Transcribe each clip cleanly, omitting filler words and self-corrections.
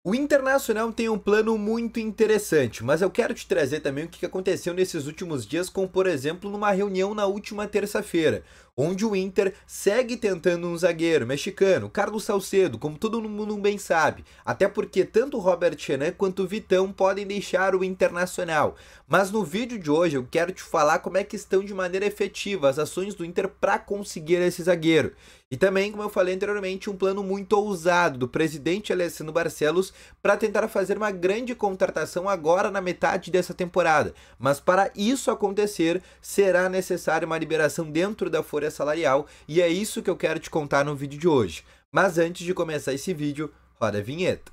O Internacional tem um plano muito interessante, mas eu quero te trazer também o que aconteceu nesses últimos dias, como por exemplo numa reunião na última terça-feira, onde o Inter segue tentando um zagueiro mexicano, Carlos Salcedo, como todo mundo bem sabe, até porque tanto o Robert Renan quanto o Vitão podem deixar o Internacional. Mas no vídeo de hoje eu quero te falar como é que estão de maneira efetiva as ações do Inter para conseguir esse zagueiro. E também, como eu falei anteriormente, um plano muito ousado do presidente Alessandro Barcelos para tentar fazer uma grande contratação agora na metade dessa temporada. Mas para isso acontecer, será necessária uma liberação dentro da folha salarial e é isso que eu quero te contar no vídeo de hoje. Mas antes de começar esse vídeo, roda a vinheta.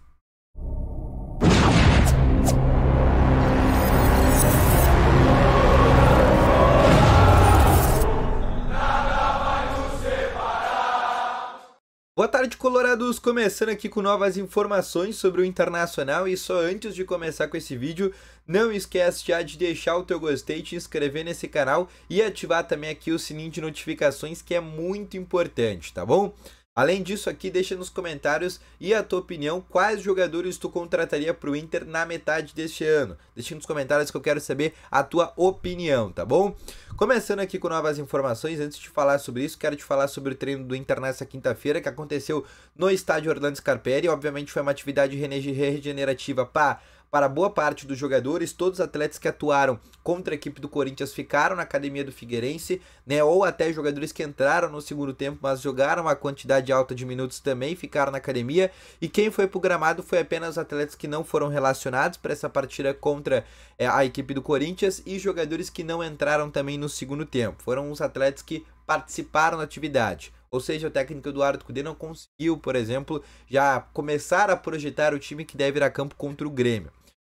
Boa tarde, colorados! Começando aqui com novas informações sobre o Internacional e só antes de começar com esse vídeo, não esquece já de deixar o teu gostei, te inscrever nesse canal e ativar também aqui o sininho de notificações que é muito importante, tá bom? Além disso aqui, deixa nos comentários e a tua opinião, quais jogadores tu contrataria para o Inter na metade deste ano. Deixa nos comentários que eu quero saber a tua opinião, tá bom? Começando aqui com novas informações, antes de falar sobre isso, quero te falar sobre o treino do Inter nessa quinta-feira, que aconteceu no estádio Orlando Scarpelli. Obviamente foi uma atividade regenerativa para boa parte dos jogadores. Todos os atletas que atuaram contra a equipe do Corinthians ficaram na academia do Figueirense, né? Ou até jogadores que entraram no segundo tempo, mas jogaram uma quantidade alta de minutos também ficaram na academia. E quem foi pro gramado foi apenas atletas que não foram relacionados para essa partida contra a equipe do Corinthians e jogadores que não entraram também no segundo tempo. Foram os atletas que participaram da atividade. Ou seja, o técnico Eduardo Cudê não conseguiu, por exemplo, já começar a projetar o time que deve ir a campo contra o Grêmio.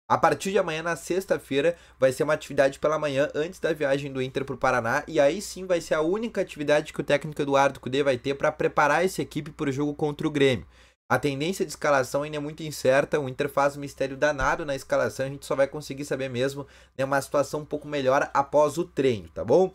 A partir de amanhã, na sexta-feira, vai ser uma atividade pela manhã antes da viagem do Inter para o Paraná. E aí sim vai ser a única atividade que o técnico Eduardo Cudê vai ter para preparar essa equipe para o jogo contra o Grêmio. A tendência de escalação ainda é muito incerta, o Inter faz um mistério danado na escalação, a gente só vai conseguir saber mesmo, né, uma situação um pouco melhor após o treino, tá bom?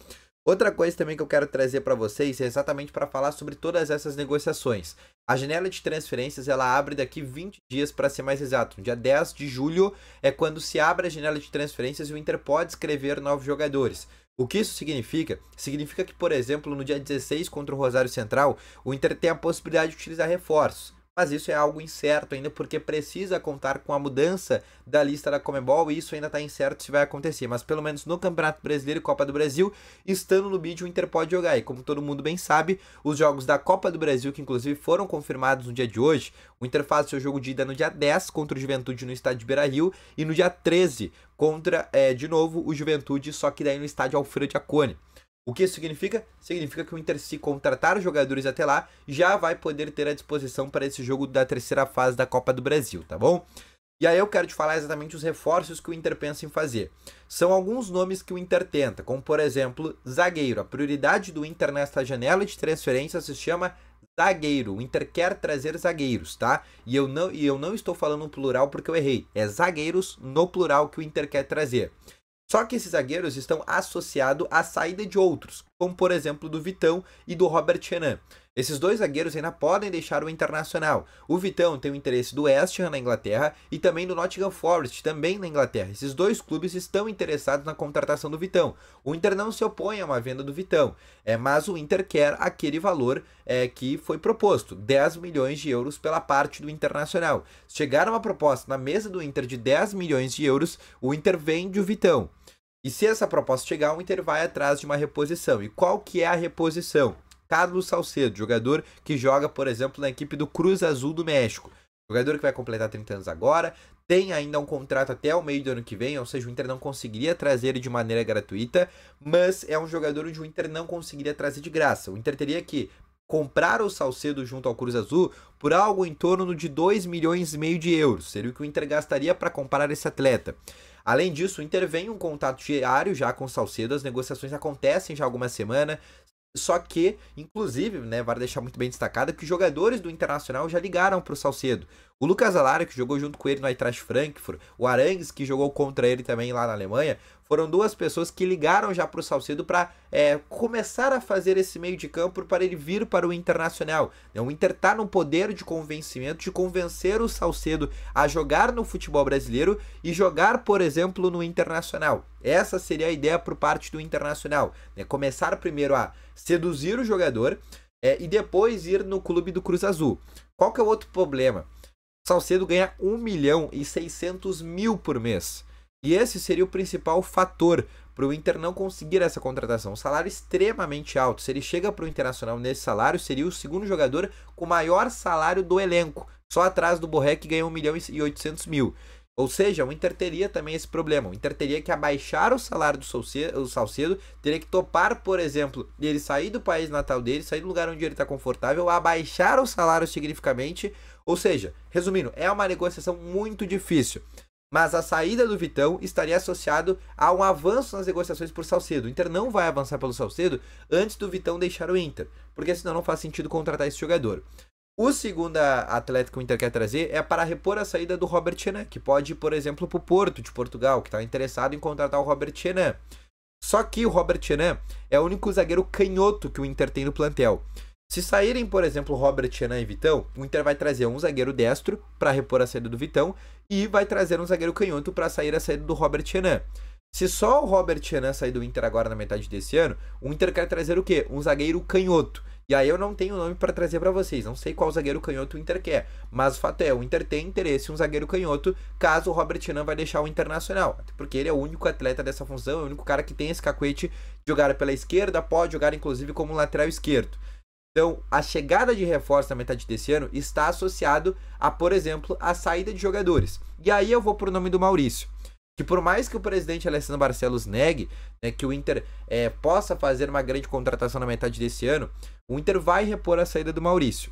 Outra coisa também que eu quero trazer para vocês é exatamente para falar sobre todas essas negociações. A janela de transferências ela abre daqui 20 dias para ser mais exato. No dia 10 de julho é quando se abre a janela de transferências e o Inter pode escrever novos jogadores. O que isso significa? Significa que, por exemplo, no dia 16 contra o Rosário Central, o Inter tem a possibilidade de utilizar reforços. Mas isso é algo incerto ainda porque precisa contar com a mudança da lista da Conmebol e isso ainda está incerto se vai acontecer. Mas pelo menos no Campeonato Brasileiro e Copa do Brasil, estando no bid, o Inter pode jogar. E como todo mundo bem sabe, os jogos da Copa do Brasil, que inclusive foram confirmados no dia de hoje, o Inter faz seu jogo de ida no dia 10 contra o Juventude no estádio de Beira-Rio e no dia 13 contra, de novo, o Juventude, só que daí no estádio Alfredo Jaconi. O que isso significa? Significa que o Inter, se contratar jogadores até lá, já vai poder ter à disposição para esse jogo da terceira fase da Copa do Brasil, tá bom? E aí eu quero te falar exatamente os reforços que o Inter pensa em fazer. São alguns nomes que o Inter tenta, como por exemplo, zagueiro. A prioridade do Inter nesta janela de transferência se chama zagueiro. O Inter quer trazer zagueiros, tá? E eu não estou falando no plural porque eu errei. É zagueiros no plural que o Inter quer trazer. Só que esses zagueiros estão associados à saída de outros, como por exemplo do Vitão e do Robert Renan. Esses dois zagueiros ainda podem deixar o Internacional. O Vitão tem o interesse do West Ham na Inglaterra e também do Nottingham Forest, também na Inglaterra. Esses dois clubes estão interessados na contratação do Vitão. O Inter não se opõe a uma venda do Vitão, mas o Inter quer aquele valor que foi proposto, 10 milhões de euros pela parte do Internacional. Se chegar uma proposta na mesa do Inter de 10 milhões de euros, o Inter vende o Vitão. E se essa proposta chegar, o Inter vai atrás de uma reposição. E qual que é a reposição? Carlos Salcedo, jogador que joga, por exemplo, na equipe do Cruz Azul do México. Jogador que vai completar 30 anos agora, tem ainda um contrato até o meio do ano que vem, ou seja, o Inter não conseguiria trazer ele de maneira gratuita, mas é um jogador onde o Inter não conseguiria trazer de graça. O Inter teria que comprar o Salcedo junto ao Cruz Azul por algo em torno de 2,5 milhões de euros. Seria o que o Inter gastaria para comprar esse atleta. Além disso, o Inter vem um contato diário já com o Salcedo, as negociações acontecem já há alguma semana. Só que, inclusive, né, vale deixar muito bem destacado que os jogadores do Internacional já ligaram para o Salcedo. O Lucas Alario, que jogou junto com ele no Eintracht Frankfurt, o Arangues, que jogou contra ele também lá na Alemanha, foram duas pessoas que ligaram já para o Salcedo para começar a fazer esse meio de campo para ele vir para o Internacional. O Inter está no poder de convencimento, de convencer o Salcedo a jogar no futebol brasileiro e jogar, por exemplo, no Internacional. Essa seria a ideia por parte do Internacional, né? Começar primeiro a seduzir o jogador e depois ir no clube do Cruz Azul. Qual que é o outro problema? Salcedo ganha 1.600.000 por mês. E esse seria o principal fator para o Inter não conseguir essa contratação. Um salário extremamente alto. Se ele chega para o Internacional nesse salário, seria o segundo jogador com maior salário do elenco. Só atrás do Borré, que ganha 1.800.000. Ou seja, o Inter teria também esse problema. O Inter teria que abaixar o salário do Salcedo, teria que topar, por exemplo, ele sair do país natal dele, sair do lugar onde ele está confortável, abaixar o salário significativamente. Ou seja, resumindo, é uma negociação muito difícil. Mas a saída do Vitão estaria associado a um avanço nas negociações por Salcedo. O Inter não vai avançar pelo Salcedo antes do Vitão deixar o Inter, porque senão não faz sentido contratar esse jogador. O segundo atleta que o Inter quer trazer é para repor a saída do Robert Renan, que pode ir, por exemplo, para o Porto de Portugal, que está interessado em contratar o Robert Renan. Só que o Robert Renan é o único zagueiro canhoto que o Inter tem no plantel. Se saírem, por exemplo, Robert Renan e Vitão, o Inter vai trazer um zagueiro destro para repor a saída do Vitão e vai trazer um zagueiro canhoto para sair a saída do Robert Renan. Se só o Robert Renan sair do Inter agora na metade desse ano, o Inter quer trazer o quê? Um zagueiro canhoto. E aí eu não tenho nome para trazer para vocês, não sei qual zagueiro canhoto o Inter quer, mas o fato é, o Inter tem interesse em um zagueiro canhoto caso o Robert Renan vai deixar o Internacional, porque ele é o único atleta dessa função, é o único cara que tem esse cacuete de jogar pela esquerda, pode jogar inclusive como lateral esquerdo. Então, a chegada de reforço na metade desse ano está associado a, por exemplo, a saída de jogadores. E aí eu vou pro nome do Maurício. Que por mais que o presidente Alessandro Barcelos negue, né, que o Inter possa fazer uma grande contratação na metade desse ano, o Inter vai repor a saída do Maurício.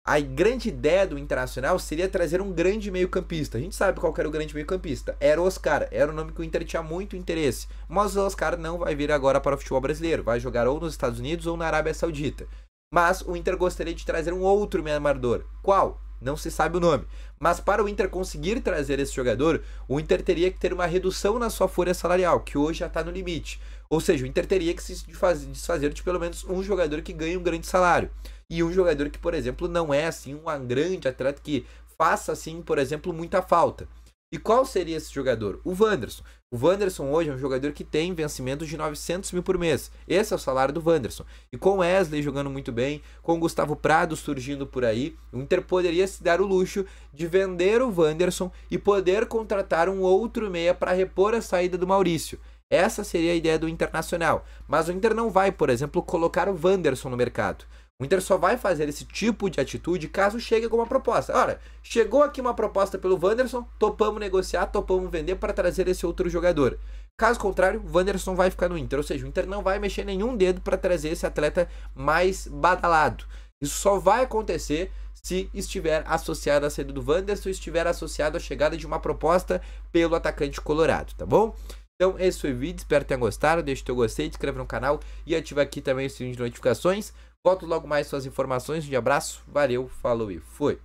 A grande ideia do Internacional seria trazer um grande meio-campista. A gente sabe qual era o grande meio-campista. Era o Oscar. Era o nome que o Inter tinha muito interesse. Mas o Oscar não vai vir agora para o futebol brasileiro. Vai jogar ou nos Estados Unidos ou na Arábia Saudita. Mas o Inter gostaria de trazer um outro meio armador. Qual? Não se sabe o nome. Mas para o Inter conseguir trazer esse jogador, o Inter teria que ter uma redução na sua folha salarial, que hoje já está no limite. Ou seja, o Inter teria que se desfazer de pelo menos um jogador que ganhe um grande salário. E um jogador que, por exemplo, não é assim um grande atleta que faça, assim, por exemplo, muita falta. E qual seria esse jogador? O Wanderson. O Wanderson hoje é um jogador que tem vencimento de 900.000 por mês. Esse é o salário do Wanderson. E com Wesley jogando muito bem, com Gustavo Prado surgindo por aí, o Inter poderia se dar o luxo de vender o Wanderson e poder contratar um outro meia para repor a saída do Maurício. Essa seria a ideia do Internacional. Mas o Inter não vai, por exemplo, colocar o Wanderson no mercado. O Inter só vai fazer esse tipo de atitude caso chegue com uma proposta. Ora, chegou aqui uma proposta pelo Wanderson, topamos negociar, topamos vender para trazer esse outro jogador. Caso contrário, o Wanderson vai ficar no Inter. Ou seja, o Inter não vai mexer nenhum dedo para trazer esse atleta mais badalado. Isso só vai acontecer se estiver associado à saída do Wanderson, estiver associado à chegada de uma proposta pelo atacante colorado, tá bom? Então esse foi o vídeo, espero que tenham gostado, deixa o teu gostei, se inscreva no canal e ativa aqui também o sininho de notificações. Volto logo mais suas informações, um abraço, valeu, falou e fui!